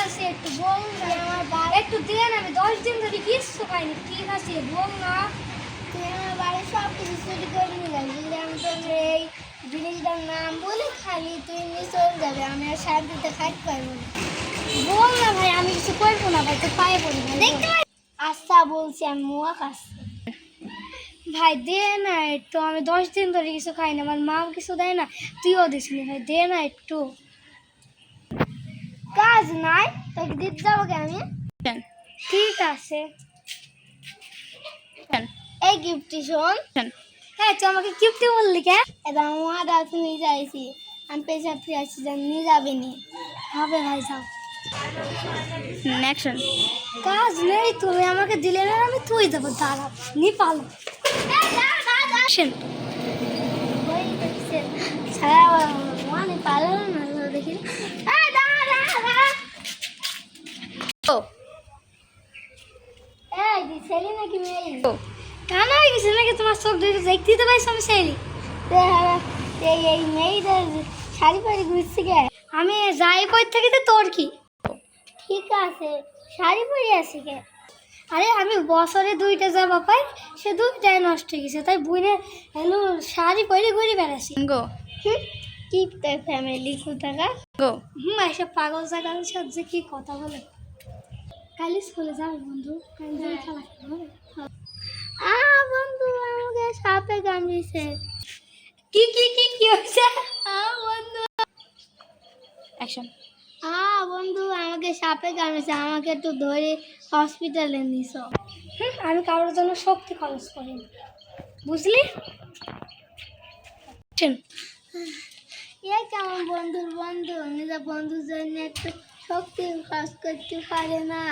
আছে একটু বল না, আমার একটু দেন, আমি 10 দিন ধরে কিচ্ছু খাইনি। ঠিক আছে বল না। তুই আমার বাড়ির সব কিছু চুরি করে নিলে, যদি আমি তোর এই জিনিসটার নাম বলে খালি তুই নিয়ে চলে যাবে, আমি আর শান্তিতে খাইতে পারবো না। বল না ভাই, আমি কিছু করবো না ভাই, তোর পায়ে পড়ি ভাই। দেখতে পাই। আচ্ছা বলছি, আমি মুয়া খাচ্ছি। ভাই দে না একটু, আমি 10 দিন ধরে কিছু খাই না, আমার মাও কিছু দেয় না, তুইও দিস নি ভাই, দে না একটু। কাজ নাই তোকে দিতে যাবো কে আমি? ঠিক আছে, এই গিফটটি শোন। হ্যাঁ তুই আমাকে গিফটটি বললি কে? এটা আমার দাঁত নিয়ে যাইছি, আমি পেশা ফিরে আসছি, নিয়ে যাবি নি। হবে ভাই যাও। অ্যাকশন। কাজ নেই, তুমি আমাকে দিলে না, আমি তুই দেবো, দাঁড়া নি পালো। অ্যাকশন। মানে পালো না দেখি। ও এই ছেলে নাকি মেয়ে? ও কানা হয়ে গেছে নাকি তোমার? চোখ দুটো দেখতেই তো পাইছো আমি ছেলে। এই মেয়েদের শাড়ি পরে ঘুরছি গে, আমি যাই কই থেকে তো তোর কি? ঠিক আছে শাড়ি পরে আছি গে। আরে আমি বছরে 2টা জামা পাই, সে 2টাই নষ্ট হয়ে গেছে, তাই বুঝে হ্যালো শাড়ি পরে ঘুরে বেড়াচ্ছি। গো কি ফ্যামিলি কোথাকার? গো এসব পাগল জায়গার সাথে কি কথা বলে। কালি স্কুলে যাবে বন্ধু, কালি যাই খেলা খেলবে। বন্ধু আমাকে সাপে কামড়িয়েছে। কি কি কি কি হয়েছে? বন্ধু অ্যাকশন। বন্ধু আমাকে সাপে কামড়েছে, আমাকে একটু ধরে হসপিটালে নিছো। আমি কারোর জন্য শক্তি খরচ করি, বুঝলি? কেমন বন্ধুর বন্ধু, নিজের বন্ধুর জন্য একটু শক্তি খরচ করতে পারে না।